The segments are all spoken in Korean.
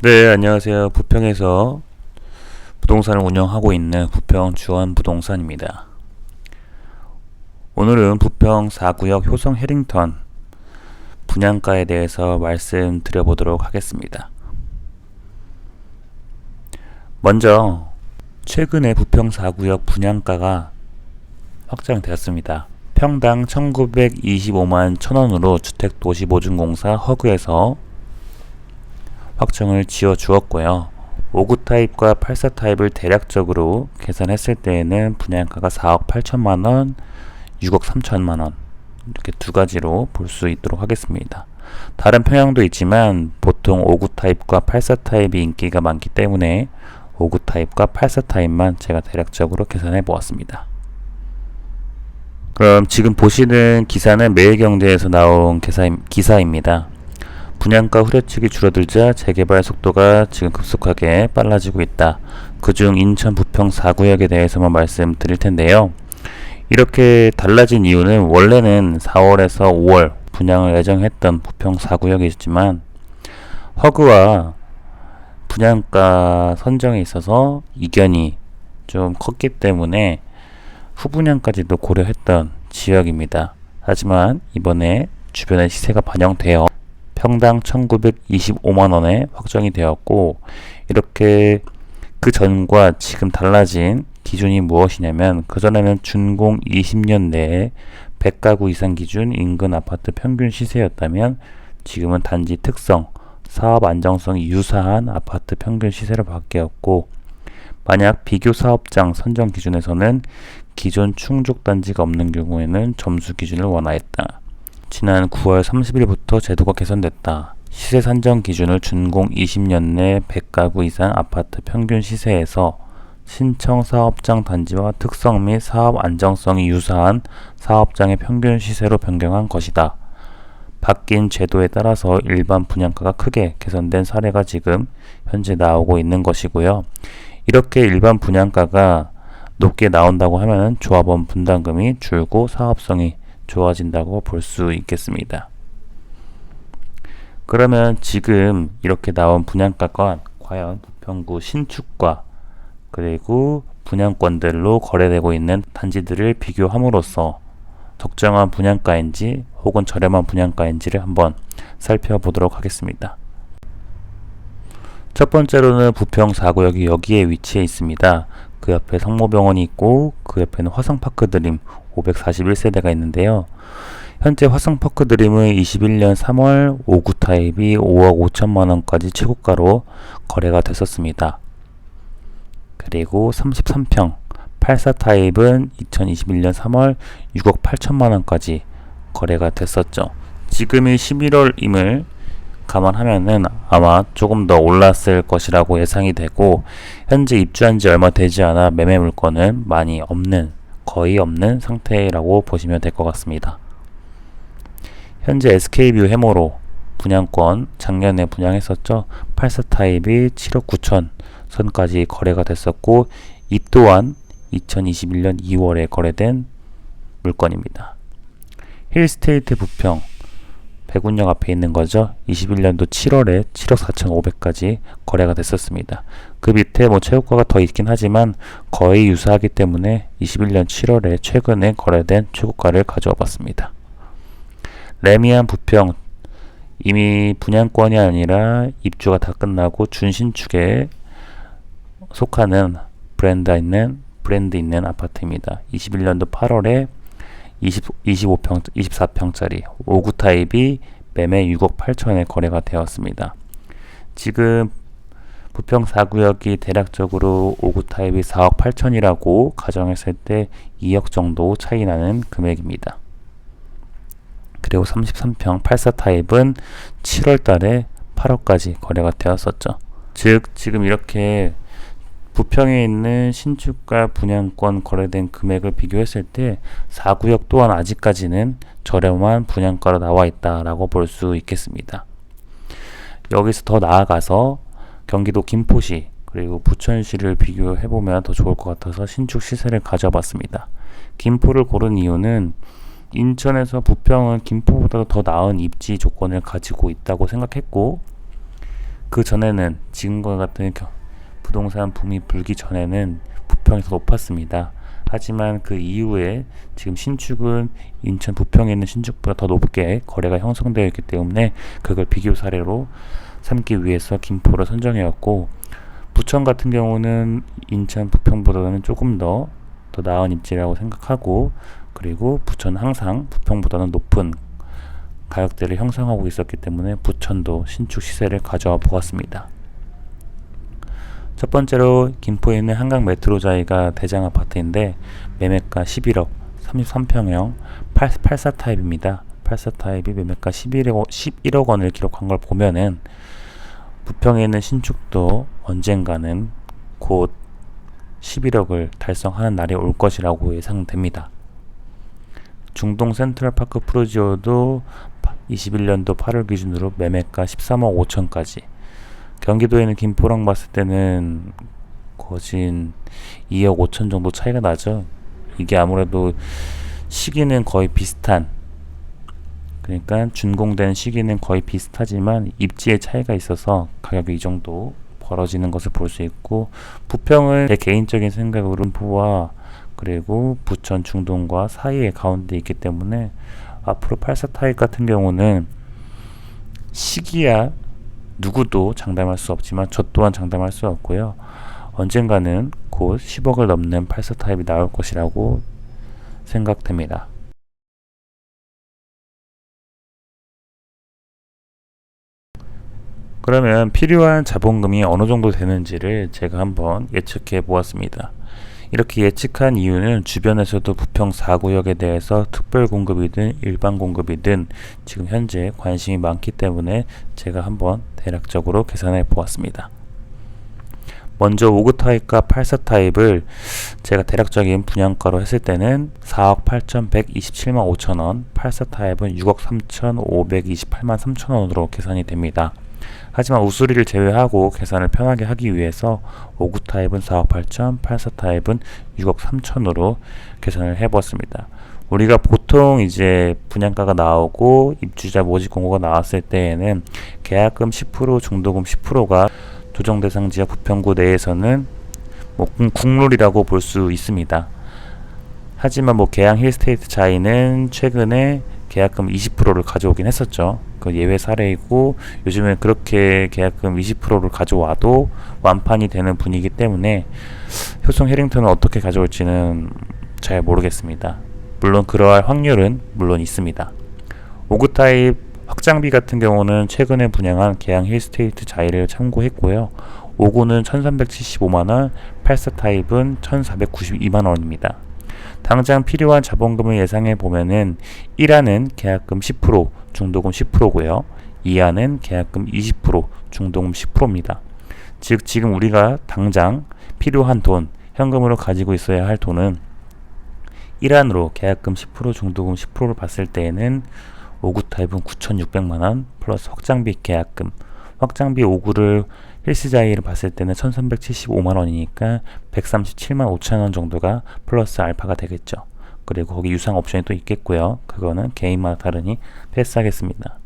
네, 안녕하세요. 부평에서 부동산을 운영하고 있는 부평 주원 부동산입니다. 오늘은 부평 4구역 효성 해링턴 분양가에 대해서 말씀드려보도록 하겠습니다. 먼저 최근에 부평 4구역 분양가가 확정되었습니다. 평당 1925만 1천원으로 주택도시보증공사 허그에서 확정을 지어 주었고요. 5구 타입과 84 타입을 대략적으로 계산했을 때에는 분양가가 4억 8천만원, 6억 3천만원 이렇게 두 가지로 볼 수 있도록 하겠습니다. 다른 평형도 있지만 보통 5구 타입과 84 타입이 인기가 많기 때문에 5구 타입과 84 타입만 제가 대략적으로 계산해 보았습니다. 그럼 지금 보시는 기사는 매일경제에서 나온 기사입니다. 분양가 후려치기 줄어들자 재개발 속도가 지금 급속하게 빨라지고 있다. 그중 인천 부평 4구역에 대해서만 말씀드릴 텐데요. 이렇게 달라진 이유는 원래는 4월에서 5월 분양을 예정했던 부평 4구역이었지만 허그와 분양가 선정에 있어서 이견이 좀 컸기 때문에 후분양까지도 고려했던 지역입니다. 하지만 이번에 주변의 시세가 반영되어 평당 1925만원에 확정이 되었고, 이렇게 그 전과 지금 달라진 기준이 무엇이냐면, 그전에는 준공 20년 내에 100가구 이상 기준 인근 아파트 평균 시세였다면 지금은 단지 특성, 사업 안정성이 유사한 아파트 평균 시세로 바뀌었고, 만약 비교 사업장 선정 기준에서는 기존 충족단지가 없는 경우에는 점수 기준을 완화했다. 지난 9월 30일부터 제도가 개선됐다. 시세 산정 기준을 준공 20년 내 100가구 이상 아파트 평균 시세에서 신청 사업장 단지와 특성 및 사업 안정성이 유사한 사업장의 평균 시세로 변경한 것이다. 바뀐 제도에 따라서 일반 분양가가 크게 개선된 사례가 지금 현재 나오고 있는 것이고요. 이렇게 일반 분양가가 높게 나온다고 하면 조합원 분담금이 줄고 사업성이 좋아진다고 볼 수 있겠습니다. 그러면 지금 이렇게 나온 분양가가 과연 부평구 신축과 그리고 분양권들로 거래되고 있는 단지들을 비교함으로써 적정한 분양가인지 혹은 저렴한 분양가인지를 한번 살펴보도록 하겠습니다. 첫 번째로는 부평 4구역이 여기에 위치해 있습니다. 그 옆에 성모병원이 있고 그 옆에는 화성파크드림 541세대가 있는데요. 현재 화성파크드림은 21년 3월 5구 타입이 5억 5천만원까지 최고가로 거래가 됐었습니다. 그리고 33평 84 타입은 2021년 3월 6억 8천만원까지 거래가 됐었죠. 지금이 11월임을 감안하면은 아마 조금 더 올랐을 것이라고 예상이 되고, 현재 입주한 지 얼마 되지 않아 매매 물건은 많이 없는, 거의 없는 상태라고 보시면 될 것 같습니다. 현재 SK뷰 해모로 분양권 작년에 분양했었죠. 84 타입이 7억 9천 선까지 거래가 됐었고, 이 또한 2021년 2월에 거래된 물건입니다. 힐스테이트 부평 백운역 앞에 있는 거죠. 21년도 7월에 7억 4,500까지 거래가 됐었습니다. 그 밑에 최고가가 더 있긴 하지만 거의 유사하기 때문에 21년 7월에 최근에 거래된 최고가를 가져와 봤습니다. 레미안 부평 이미 분양권이 아니라 입주가 다 끝나고 준신축에 속하는 브랜드 있는 아파트입니다. 21년도 8월에 24평짜리 5구 타입이 매매 6억 8천에 거래가 되었습니다. 지금 부평 4구역이 대략적으로 5구 타입이 4억 8천이라고 가정했을 때 2억 정도 차이 나는 금액입니다. 그리고 33평 84 타입은 7월 달에 8억까지 거래가 되었었죠. 즉 지금 이렇게 부평에 있는 신축과 분양권 거래된 금액을 비교했을 때 4구역 또한 아직까지는 저렴한 분양가로 나와 있다라고 볼 수 있겠습니다. 여기서 더 나아가서 경기도 김포시 그리고 부천시를 비교해보면 더 좋을 것 같아서 신축 시세를 가져봤습니다. 김포를 고른 이유는 인천에서 부평은 김포보다 더 나은 입지 조건을 가지고 있다고 생각했고, 그 전에는 지금과 같은 부동산 붐이 불기 전에는 부평이 더 높았습니다. 하지만 그 이후에 지금 신축은 인천 부평에 있는 신축보다 더 높게 거래가 형성되어 있기 때문에 그걸 비교 사례로 삼기 위해서 김포를 선정해왔고, 부천 같은 경우는 인천 부평보다는 조금 더 나은 입지라고 생각하고, 그리고 부천은 항상 부평보다는 높은 가격대를 형성하고 있었기 때문에 부천도 신축 시세를 가져와 보았습니다. 첫 번째로 김포에 있는 한강 메트로자이가 대장 아파트인데 매매가 11억, 33평형 84 타입입니다. 84 타입이 매매가 11억 원을 기록한 걸 보면은 부평에 있는 신축도 언젠가는 곧 11억을 달성하는 날이 올 것이라고 예상됩니다. 중동 센트럴파크 프루지오도 21년도 8월 기준으로 매매가 13억 5천까지, 경기도에 있는 김포랑 봤을 때는 거진 2억 5천 정도 차이가 나죠. 이게 아무래도 시기는 거의 비슷한, 그러니까 준공된 시기는 거의 비슷하지만 입지의 차이가 있어서 가격이 이 정도 벌어지는 것을 볼 수 있고, 부평은 제 개인적인 생각으로 김포와 그리고 부천 중동과 사이에 가운데 있기 때문에 앞으로 84 타입 같은 경우는 시기야 누구도 장담할 수 없지만 저 또한 장담할 수 없고요. 언젠가는 곧 10억을 넘는 84 타입이 나올 것이라고 생각됩니다. 그러면 필요한 자본금이 어느 정도 되는지를 제가 한번 예측해 보았습니다. 이렇게 예측한 이유는 주변에서도 부평 4구역에 대해서 특별 공급이든 일반 공급이든 지금 현재 관심이 많기 때문에 제가 한번 대략적으로 계산해 보았습니다. 먼저 5구 타입과 84 타입을 제가 대략적인 분양가로 했을 때는 4억 8,127만 5천원, 84 타입은 6억 3,528만 3천원으로 계산이 됩니다. 하지만 우수리를 제외하고 계산을 편하게 하기 위해서 5구 타입은 4억 8천, 84 타입은 6억 3천으로 계산을 해보았습니다. 우리가 보통 이제 분양가가 나오고 입주자 모집 공고가 나왔을 때에는 계약금 10%, 중도금 10%가 조정 대상 지역 부평구 내에서는 국룰이라고 볼 수 있습니다. 하지만 계양 힐스테이트 자이는 최근에 계약금 20%를 가져오긴 했었죠. 그 예외 사례이고, 요즘에 그렇게 계약금 20%를 가져와도 완판이 되는 분위기 때문에 효성 해링턴은 어떻게 가져올지는 잘 모르겠습니다. 물론 그러할 확률은 물론 있습니다. 5구 타입 확장비 같은 경우는 최근에 분양한 계양 힐스테이트 자이를 참고했고요. 5구는 1375만원, 84 타입은 1492만원입니다. 당장 필요한 자본금을 예상해 보면은 1화는 계약금 10%, 중도금 10%고요. 2화는 계약금 20%, 중도금 10%입니다. 즉 지금 우리가 당장 필요한 돈, 현금으로 가지고 있어야 할 돈은 1화로 계약금 10%, 중도금 10%를 봤을 때에는 5구 타입은 9,600만원 플러스 확장비 계약금, 확장비 5구를 힐스자이를 봤을 때는 1375만원이니까 137만 5천원 정도가 플러스 알파가 되겠죠. 그리고 거기 유상 옵션이 또 있겠고요. 그거는 개인마다 다르니 패스하겠습니다.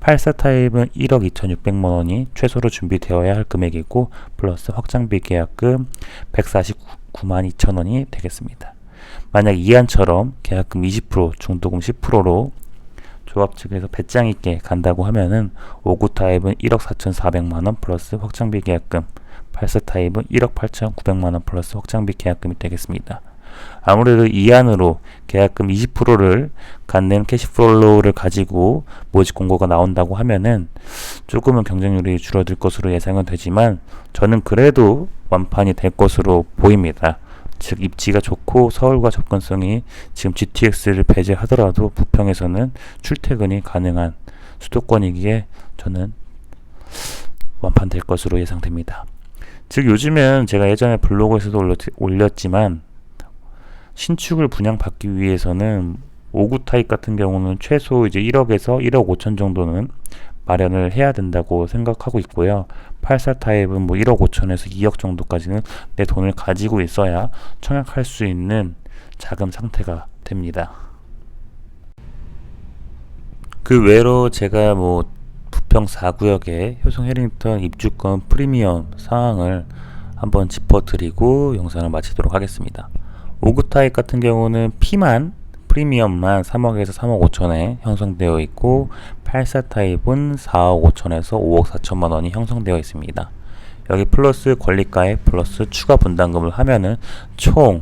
84 타입은 1억 2,600만원이 최소로 준비되어야 할 금액이고 플러스 확장비 계약금 149만 2천원이 되겠습니다. 만약 이안처럼 계약금 20%, 중도금 10%로 조합 측에서 배짱 있게 간다고 하면은 5구 타입은 1억 4,400만원 플러스 확장비 계약금, 84 타입은 1억 8,900만원 플러스 확장비 계약금이 되겠습니다. 아무래도 이안으로 계약금 20%를 갖는 캐시플로우를 가지고 모집 공고가 나온다고 하면은 조금은 경쟁률이 줄어들 것으로 예상은 되지만 저는 그래도 완판이 될 것으로 보입니다. 즉 입지가 좋고 서울과 접근성이 지금 GTX를 배제하더라도 부평에서는 출퇴근이 가능한 수도권이기에 저는 완판될 것으로 예상됩니다. 즉 요즘은 제가 예전에 블로그에서도 올렸지만 신축을 분양받기 위해서는 5구 타입 같은 경우는 최소 이제 1억에서 1억 5천 정도는 마련을 해야 된다고 생각하고 있고요. 84 타입은 1억 5천에서 2억 정도까지는 내 돈을 가지고 있어야 청약할 수 있는 자금 상태가 됩니다. 그 외로 제가 부평 4구역의 효성 해링턴 입주권 프리미엄 상황을 한번 짚어드리고 영상을 마치도록 하겠습니다. 5구 타입 같은 경우는 P만 프리미엄만 3억에서 3억 5천에 형성되어 있고 84 타입은 4억 5천에서 5억 4천만 원이 형성되어 있습니다. 여기 플러스 권리가액 플러스 추가 분담금을 하면은 총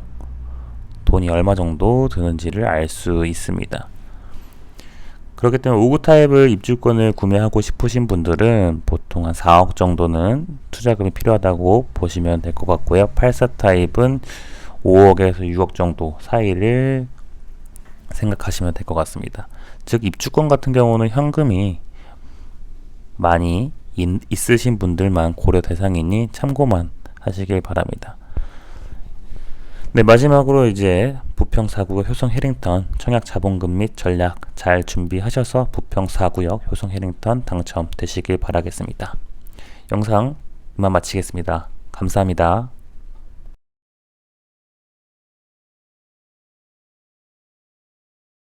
돈이 얼마 정도 드는지를 알 수 있습니다. 그렇기 때문에 5구 타입을 입주권을 구매하고 싶으신 분들은 보통 한 4억 정도는 투자금이 필요하다고 보시면 될 것 같고요. 84 타입은 5억에서 6억 정도 사이를 생각하시면 될 것 같습니다. 즉 입주권 같은 경우는 현금이 많이 있으신 분들만 고려 대상이니 참고만 하시길 바랍니다. 네, 마지막으로 이제 부평 4구역 효성 해링턴 청약 자본금 및 전략 잘 준비하셔서 부평 4구역 효성 해링턴 당첨되시길 바라겠습니다. 영상 이만 마치겠습니다. 감사합니다.